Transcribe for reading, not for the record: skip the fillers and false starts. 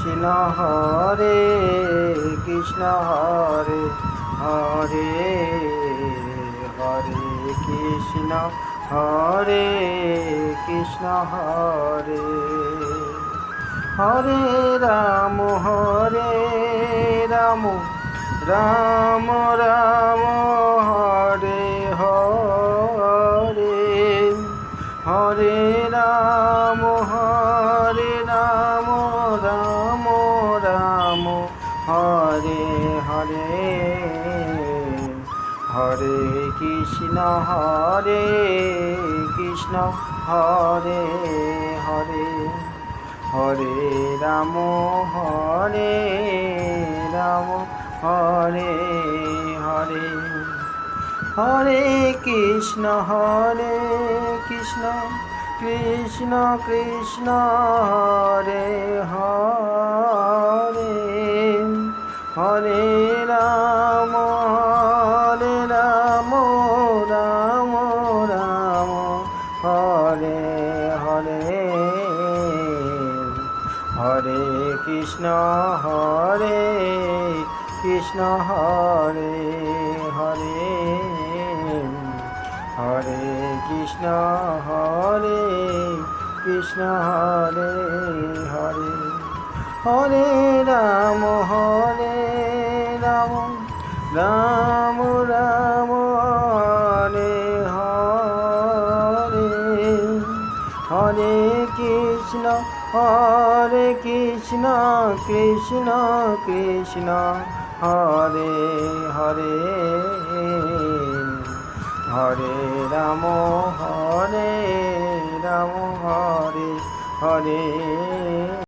Krishna Hare Krishna Hare Hare Hare Krishna Hare Krishna Hare Hare Ram Ram Ram Hare Hare Hare Ram Ram Ram Hare Hare Hare Krishna Hare Hare Hare Ram Hare Hare Hare Krishna Krishna Krishna Hare Hare Hare Ram Ram Hare Hare Hare Krishna Hare Hare Hare Krishna Hare Hare Hare Ram Ram Hare Hare Hare Krishna Krishna Hare Hare Hare Ram Hare Hare